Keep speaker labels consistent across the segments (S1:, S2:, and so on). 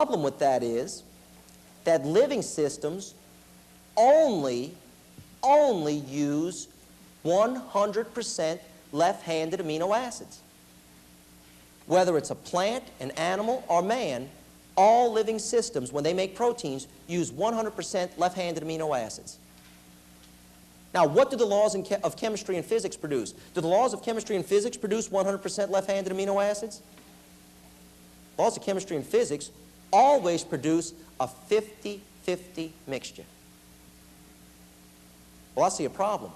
S1: problem with that is that living systems only use 100% left-handed amino acids. Whether it's a plant, an animal, or man, all living systems, when they make proteins, use 100% left-handed amino acids. Now, what do the laws of chemistry and physics produce? Do the laws of chemistry and physics produce 100% left-handed amino acids? Laws of chemistry and physics always produce a 50-50 mixture. Well, I see a problem.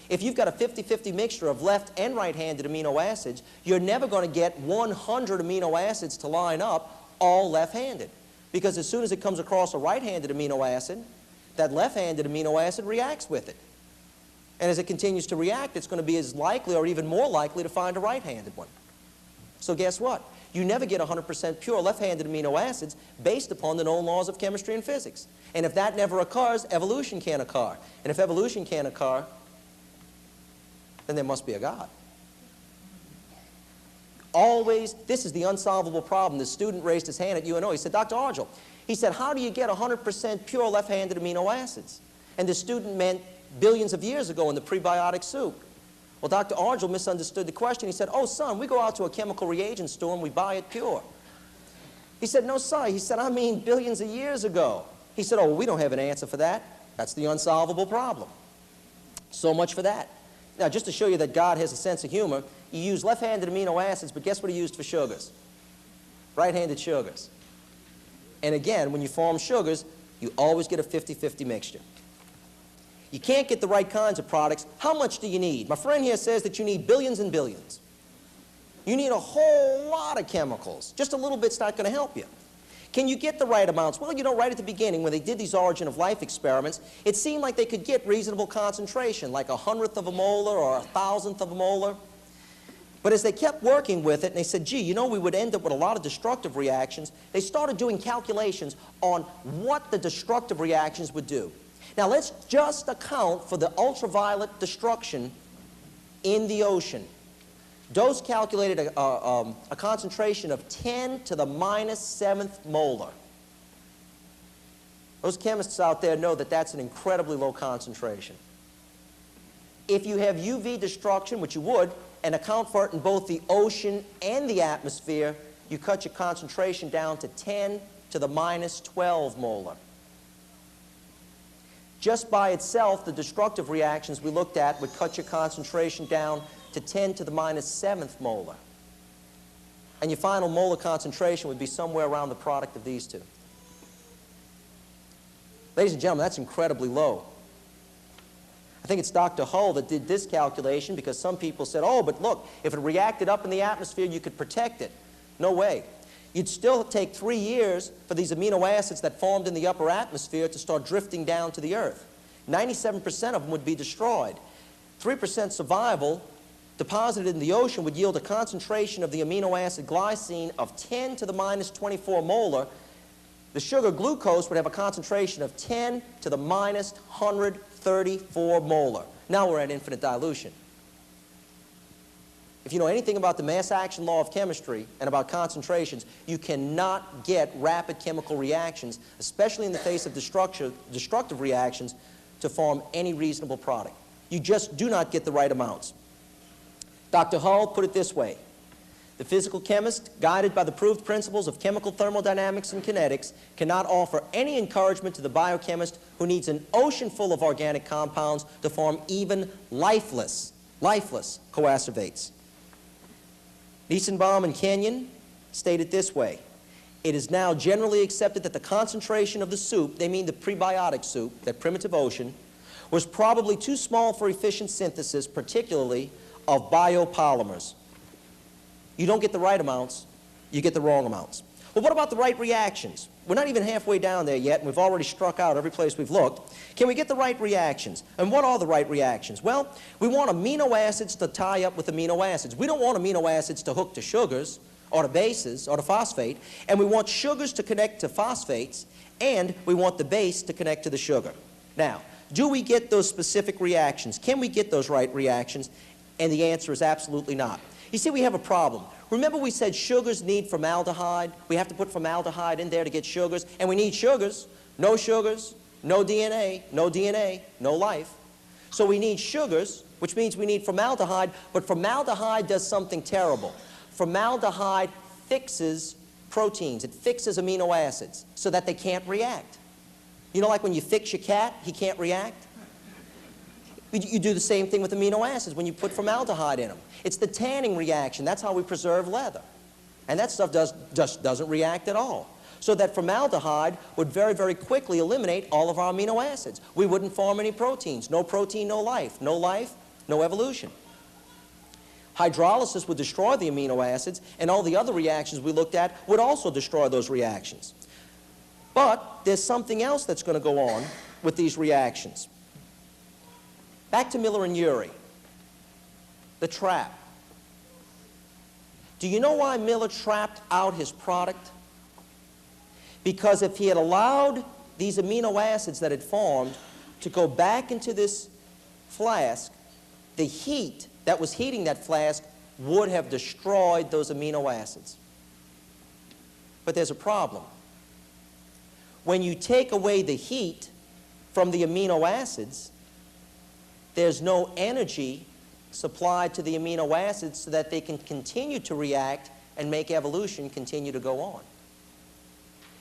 S1: If you've got a 50-50 mixture of left and right-handed amino acids, you're never going to get 100 amino acids to line up all left-handed. Because as soon as it comes across a right-handed amino acid, that left-handed amino acid reacts with it. And as it continues to react, it's going to be as likely or even more likely to find a right-handed one. So guess what? You never get 100% pure left-handed amino acids based upon the known laws of chemistry and physics. And if that never occurs, evolution can't occur. And if evolution can't occur, then there must be a God. Always, this is the unsolvable problem. The student raised his hand at UNO. He said, Dr. Argel, he said, how do you get 100% pure left-handed amino acids? And the student meant billions of years ago in the prebiotic soup. Well, Dr. Argel misunderstood the question. He said, oh, son, we go out to a chemical reagent store and we buy it pure. He said, no, son. He said, I mean billions of years ago. He said, oh, well, we don't have an answer for that. That's the unsolvable problem. So much for that. Now, just to show you that God has a sense of humor, he used left-handed amino acids, but guess what he used for sugars? Right-handed sugars. And again, when you form sugars, you always get a 50-50 mixture. You can't get the right kinds of products. How much do you need? My friend here says that you need billions and billions. You need a whole lot of chemicals. Just a little bit's not going to help you. Can you get the right amounts? Well, you know, right at the beginning, when they did these origin of life experiments, it seemed like they could get reasonable concentration, like 1/100th of a molar or 1,000th of a molar. But as they kept working with it, and they said, gee, you know, we would end up with a lot of destructive reactions, they started doing calculations on what the destructive reactions would do. Now, let's just account for the ultraviolet destruction in the ocean. Dose calculated a concentration of 10 to the -7th molar. Those chemists out there know that that's an incredibly low concentration. If you have UV destruction, which you would, and account for it in both the ocean and the atmosphere, you cut your concentration down to 10 to the -12 molar. Just by itself, the destructive reactions we looked at would cut your concentration down to 10 to the -7th molar. And your final molar concentration would be somewhere around the product of these two. Ladies and gentlemen, that's incredibly low. I think it's Dr. Hull that did this calculation because some people said, oh, but look, if it reacted up in the atmosphere, you could protect it. No way. You'd still take 3 years for these amino acids that formed in the upper atmosphere to start drifting down to the earth. 97% of them would be destroyed. 3% survival deposited in the ocean would yield a concentration of the amino acid glycine of 10 to the -24 molar. The sugar glucose would have a concentration of 10 to the -134 molar. Now we're at infinite dilution. If you know anything about the mass action law of chemistry and about concentrations, you cannot get rapid chemical reactions, especially in the face of destructive reactions, to form any reasonable product. You just do not get the right amounts. Dr. Hull put it this way: the physical chemist, guided by the proved principles of chemical thermodynamics and kinetics, cannot offer any encouragement to the biochemist who needs an ocean full of organic compounds to form even lifeless coacervates. Nissenbaum and Kenyon state it this way: it is now generally accepted that the concentration of the soup, they mean the prebiotic soup, that primitive ocean, was probably too small for efficient synthesis, particularly of biopolymers. You don't get the right amounts, you get the wrong amounts. Well, what about the right reactions? We're not even halfway down there yet, and we've already struck out every place we've looked. Can we get the right reactions? And what are the right reactions? Well, we want amino acids to tie up with amino acids. We don't want amino acids to hook to sugars or to bases or to phosphate, and we want sugars to connect to phosphates, and we want the base to connect to the sugar. Now, do we get those specific reactions? Can we get those right reactions? And the answer is absolutely not. You see, we have a problem. Remember we said sugars need formaldehyde? We have to put formaldehyde in there to get sugars, and we need sugars. No DNA, no life. So we need sugars, which means we need formaldehyde, but formaldehyde does something terrible. Formaldehyde fixes proteins. It fixes amino acids so that they can't react. You know, like when you fix your cat, he can't react? You do the same thing with amino acids when you put formaldehyde in them. It's the tanning reaction. That's how we preserve leather. And that stuff just doesn't react at all. So that formaldehyde would very, very quickly eliminate all of our amino acids. We wouldn't form any proteins. No protein, no life. No life, no evolution. Hydrolysis would destroy the amino acids, and all the other reactions we looked at would also destroy those reactions. But there's something else that's going to go on with these reactions. Back to Miller and Urey, the trap. Do you know why Miller trapped out his product? Because if he had allowed these amino acids that had formed to go back into this flask, the heat that was heating that flask would have destroyed those amino acids. But there's a problem. When you take away the heat from the amino acids, there's no energy supplied to the amino acids so that they can continue to react and make evolution continue to go on.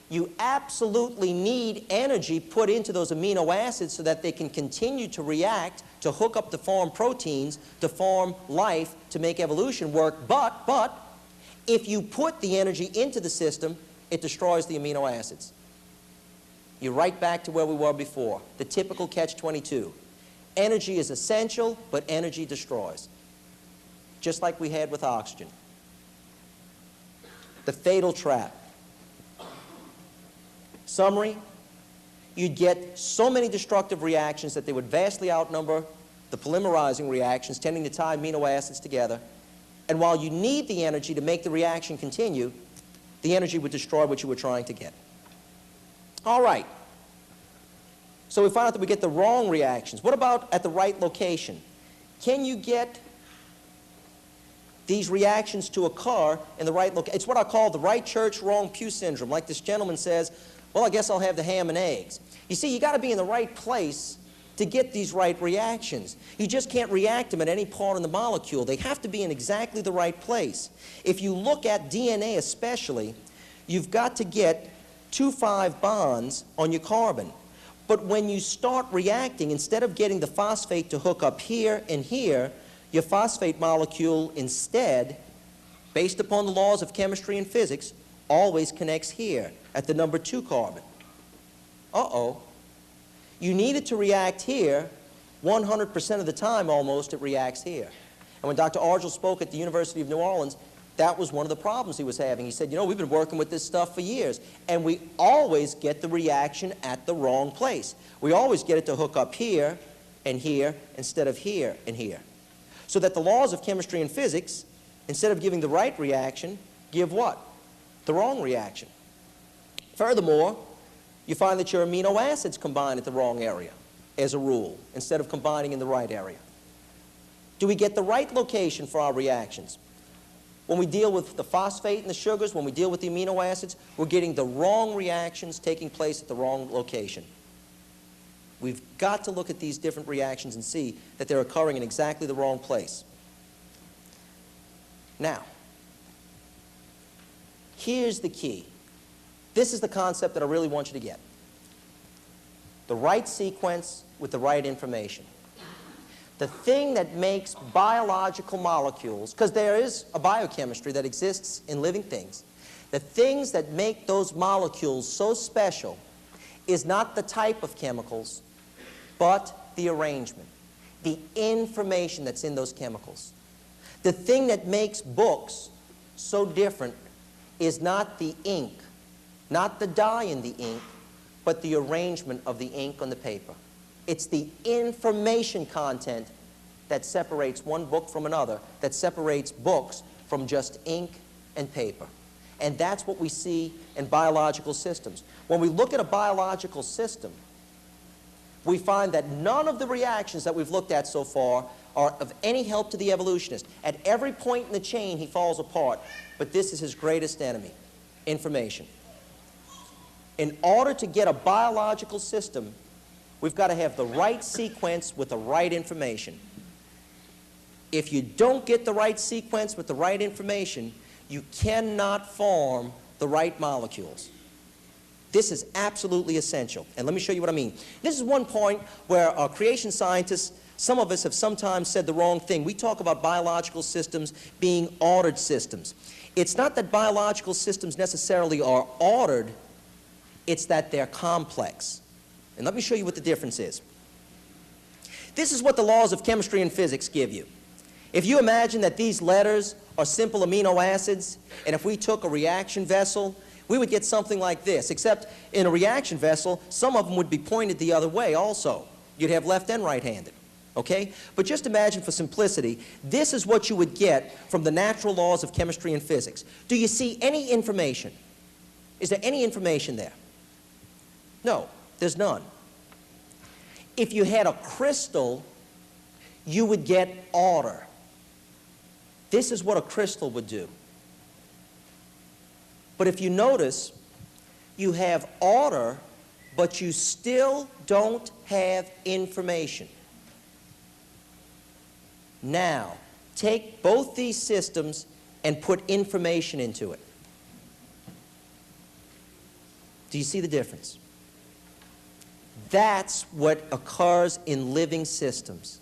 S1: You absolutely need energy put into those amino acids so that they can continue to react, to hook up to form proteins, to form life, to make evolution work. But if you put the energy into the system, it destroys the amino acids. You're right back to where we were before, the typical catch-22. Energy is essential, but energy destroys. Just like we had with oxygen. The fatal trap. Summary, you'd get so many destructive reactions that they would vastly outnumber the polymerizing reactions, tending to tie amino acids together. And while you need the energy to make the reaction continue, the energy would destroy what you were trying to get. All right. So we find out that we get the wrong reactions. What about at the right location? Can you get these reactions to occur in the right location? It's what I call the right church, wrong pew syndrome. Like this gentleman says, well, I guess I'll have the ham and eggs. You see, you got to be in the right place to get these right reactions. You just can't react them at any part in the molecule. They have to be in exactly the right place. If you look at DNA especially, you've got to get 2,5 bonds on your carbon. But when you start reacting, instead of getting the phosphate to hook up here and here, your phosphate molecule instead, based upon the laws of chemistry and physics, always connects here at the number 2 carbon. Uh-oh. You need it to react here. 100% of the time, almost, it reacts here. And when Dr. Argel spoke at the University of New Orleans, that was one of the problems he was having. He said, you know, we've been working with this stuff for years, and we always get the reaction at the wrong place. We always get it to hook up here and here instead of here and here. So that the laws of chemistry and physics, instead of giving the right reaction, give what? The wrong reaction. Furthermore, you find that your amino acids combine at the wrong area, as a rule, instead of combining in the right area. Do we get the right location for our reactions? When we deal with the phosphate and the sugars, when we deal with the amino acids, we're getting the wrong reactions taking place at the wrong location. We've got to look at these different reactions and see that they're occurring in exactly the wrong place. Now, here's the key. This is the concept that I really want you to get. The right sequence with the right information. The thing that makes biological molecules, because there is a biochemistry that exists in living things, the things that make those molecules so special is not the type of chemicals, but the arrangement, the information that's in those chemicals. The thing that makes books so different is not the ink, not the dye in the ink, but the arrangement of the ink on the paper. It's the information content that separates one book from another, that separates books from just ink and paper. And that's what we see in biological systems. When we look at a biological system, we find that none of the reactions that we've looked at so far are of any help to the evolutionist. At every point in the chain, he falls apart. But this is his greatest enemy, information. In order to get a biological system, we've got to have the right sequence with the right information. If you don't get the right sequence with the right information, you cannot form the right molecules. This is absolutely essential. And let me show you what I mean. This is one point where creation scientists, some of us have sometimes said the wrong thing. We talk about biological systems being ordered systems. It's not that biological systems necessarily are ordered, it's that they're complex. And let me show you what the difference is. This is what the laws of chemistry and physics give you. If you imagine that these letters are simple amino acids, and if we took a reaction vessel, we would get something like this, except in a reaction vessel, some of them would be pointed the other way also. You'd have left and right-handed, okay? But just imagine for simplicity, this is what you would get from the natural laws of chemistry and physics. Do you see any information? Is there any information there? No, there's none. If you had a crystal, you would get order. This is what a crystal would do. But if you notice, you have order, but you still don't have information. Now, take both these systems and put information into it. Do you see the difference? That's what occurs in living systems.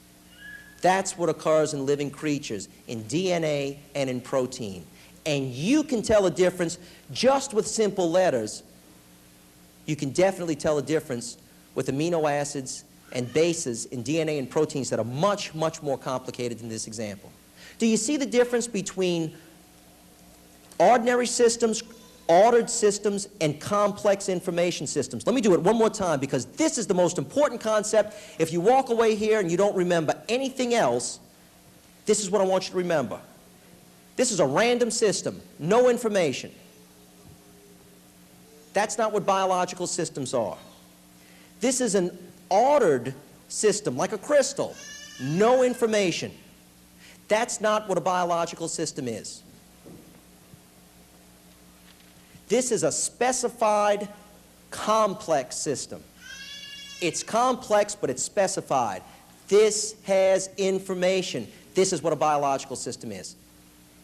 S1: That's what occurs in living creatures, in DNA and in protein. And you can tell a difference just with simple letters. You can definitely tell a difference with amino acids and bases in DNA and proteins that are much, much more complicated than this example. Do you see the difference between ordinary systems, ordered systems, and complex information systems? Let me do it one more time, because this is the most important concept. If you walk away here and you don't remember anything else, this is what I want you to remember. This is a random system, no information. That's not what biological systems are. This is an ordered system, like a crystal, no information. That's not what a biological system is. This is a specified, complex system. It's complex, but it's specified. This has information. This is what a biological system is.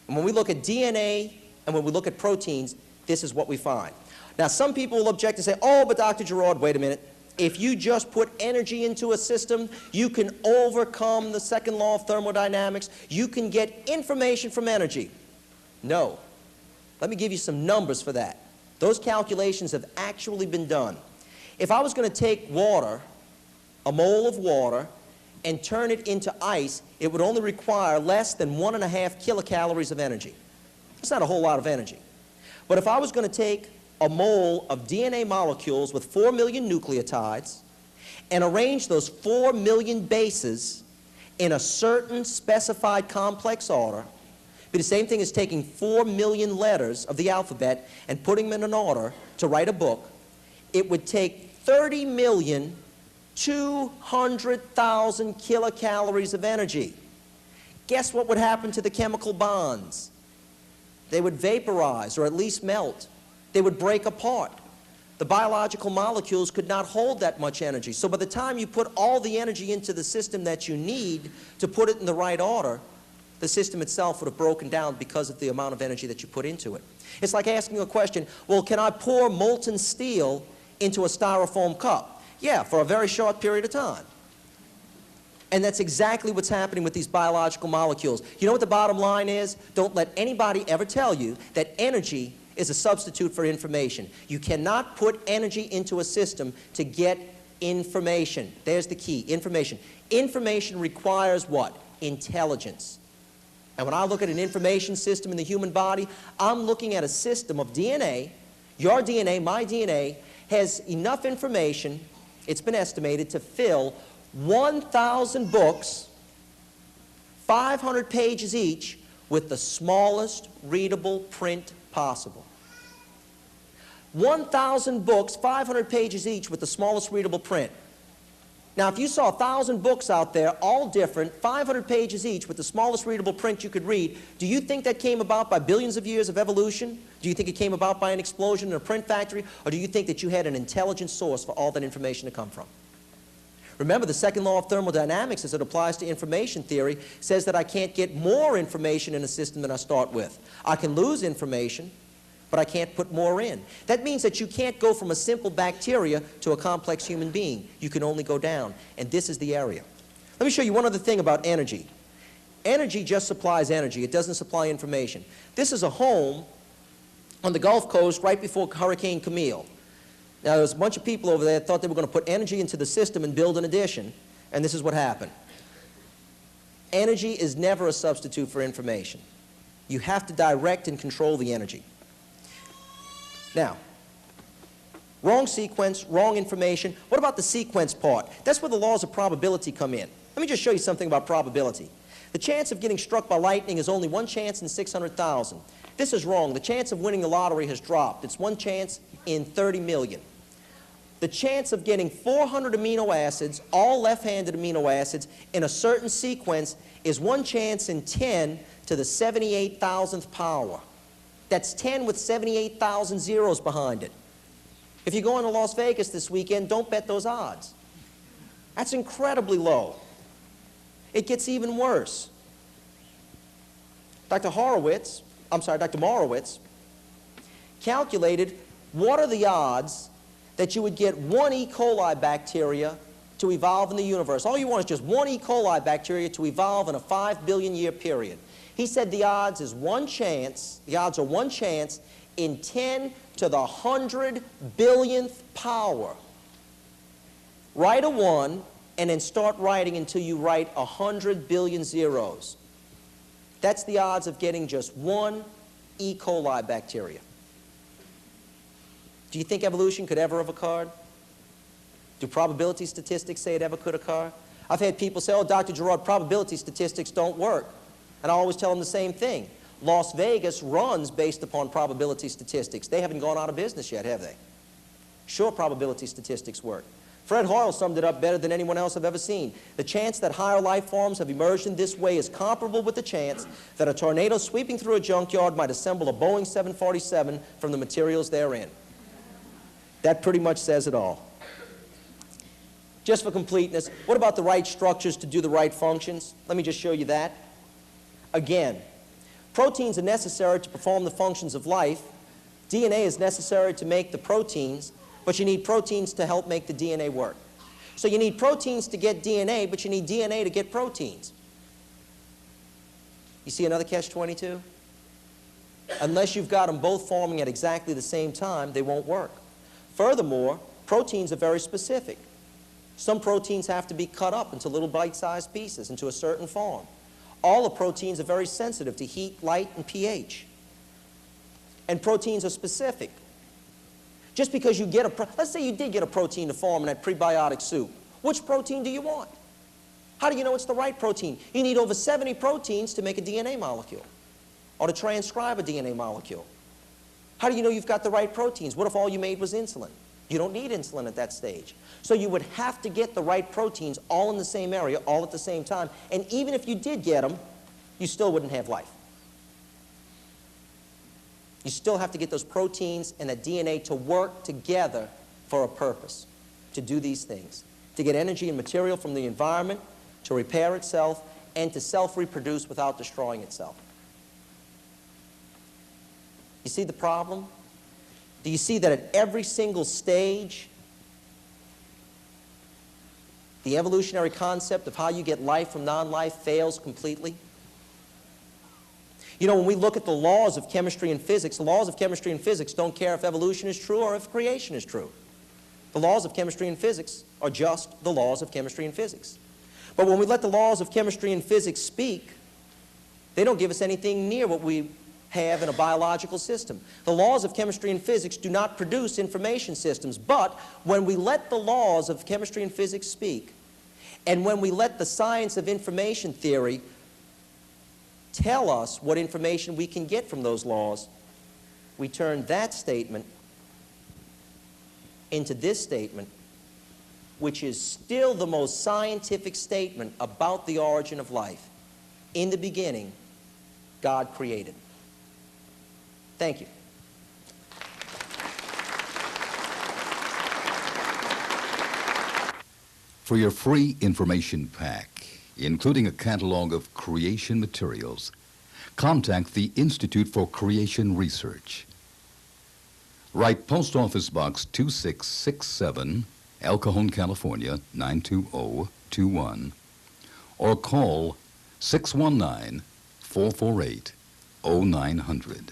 S1: And when we look at DNA and when we look at proteins, this is what we find. Now, some people will object and say, oh, but Dr. Girouard, wait a minute. If you just put energy into a system, you can overcome the second law of thermodynamics. You can get information from energy. No. Let me give you some numbers for that. Those calculations have actually been done. If I was going to take water, a mole of water, and turn it into ice, it would only require less than 1.5 kilocalories of energy. That's not a whole lot of energy. But if I was going to take a mole of DNA molecules with 4 million nucleotides and arrange those 4 million bases in a certain specified complex order, it'd be the same thing as taking 4 million letters of the alphabet and putting them in an order to write a book. It would take 30,200,000 kilocalories of energy. Guess what would happen to the chemical bonds? They would vaporize, or at least melt. They would break apart. The biological molecules could not hold that much energy. So by the time you put all the energy into the system that you need to put it in the right order, the system itself would have broken down because of the amount of energy that you put into it. It's like asking a question, well, can I pour molten steel into a styrofoam cup? Yeah, for a very short period of time. And that's exactly what's happening with these biological molecules. You know what the bottom line is? Don't let anybody ever tell you that energy is a substitute for information. You cannot put energy into a system to get information. There's the key, information. Information requires what? Intelligence. And when I look at an information system in the human body, I'm looking at a system of DNA. Your DNA, my DNA, has enough information, it's been estimated, to fill 1,000 books, 500 pages each, with the smallest readable print possible. 1,000 books, 500 pages each, with the smallest readable print. Now, if you saw 1,000 books out there, all different, 500 pages each, with the smallest readable print you could read, do you think that came about by billions of years of evolution? Do you think it came about by an explosion in a print factory? Or do you think that you had an intelligent source for all that information to come from? Remember, the second law of thermodynamics, as it applies to information theory, says that I can't get more information in a system than I start with. I can lose information, but I can't put more in. That means that you can't go from a simple bacteria to a complex human being. You can only go down, and this is the area. Let me show you one other thing about energy. Energy just supplies energy. It doesn't supply information. This is a home on the Gulf Coast right before Hurricane Camille. Now, there was a bunch of people over there that thought they were going to put energy into the system and build an addition, and this is what happened. Energy is never a substitute for information. You have to direct and control the energy. Now, wrong sequence, wrong information. What about the sequence part? That's where the laws of probability come in. Let me just show you something about probability. The chance of getting struck by lightning is only 1 chance in 600,000. This is wrong. The chance of winning the lottery has dropped. It's 1 chance in 30 million. The chance of getting 400 amino acids, all left-handed amino acids, in a certain sequence is 1 chance in 10 to the 78,000th power. That's 10 with 78,000 zeros behind it. If you're going to Las Vegas this weekend, don't bet those odds. That's incredibly low. It gets even worse. Dr. Morowitz calculated what are the odds that you would get 1 E. coli bacteria to evolve in the universe. All you want is just 1 E. coli bacteria to evolve in a 5 billion year period. He said the odds is 1 chance, the odds are 1 chance in 10 to the 100 billionth power. Write a 1 and then start writing until you write 100 billion zeros. That's the odds of getting just 1 E. coli bacteria. Do you think evolution could ever have occurred? Do probability statistics say it ever could occur? I've had people say, oh, Dr. Girouard, probability statistics don't work. And I always tell them the same thing. Las Vegas runs based upon probability statistics. They haven't gone out of business yet, have they? Sure, probability statistics work. Fred Hoyle summed it up better than anyone else I've ever seen. The chance that higher life forms have emerged in this way is comparable with the chance that a tornado sweeping through a junkyard might assemble a Boeing 747 from the materials therein. That pretty much says it all. Just for completeness, what about the right structures to do the right functions? Let me just show you that. Again, proteins are necessary to perform the functions of life. DNA is necessary to make the proteins, but you need proteins to help make the DNA work. So you need proteins to get DNA, but you need DNA to get proteins. You see another catch-22? Unless you've got them both forming at exactly the same time, they won't work. Furthermore, proteins are very specific. Some proteins have to be cut up into little bite-sized pieces, into a certain form. All the proteins are very sensitive to heat, light, and pH. And proteins are specific. Just because you get let's say you did get a protein to form in that prebiotic soup. Which protein do you want? How do you know it's the right protein? You need over 70 proteins to make a DNA molecule or to transcribe a DNA molecule. How do you know you've got the right proteins? What if all you made was insulin? You don't need insulin at that stage. So you would have to get the right proteins all in the same area, all at the same time. And even if you did get them, you still wouldn't have life. You still have to get those proteins and that DNA to work together for a purpose, to do these things, to get energy and material from the environment, to repair itself, and to self-reproduce without destroying itself. You see the problem? Do you see that at every single stage, the evolutionary concept of how you get life from non-life fails completely? You know, when we look at the laws of chemistry and physics, the laws of chemistry and physics don't care if evolution is true or if creation is true. The laws of chemistry and physics are just the laws of chemistry and physics. But when we let the laws of chemistry and physics speak, they don't give us anything near what we have in a biological system. The laws of chemistry and physics do not produce information systems, but when we let the laws of chemistry and physics speak, and when we let the science of information theory tell us what information we can get from those laws, we turn that statement into this statement, which is still the most scientific statement about the origin of life. In the beginning, God created. Thank you.
S2: For your free information pack, including a catalog of creation materials, contact the Institute for Creation Research. Write Post Office Box 2667, El Cajon, California, 92021, or call 619-448-0900.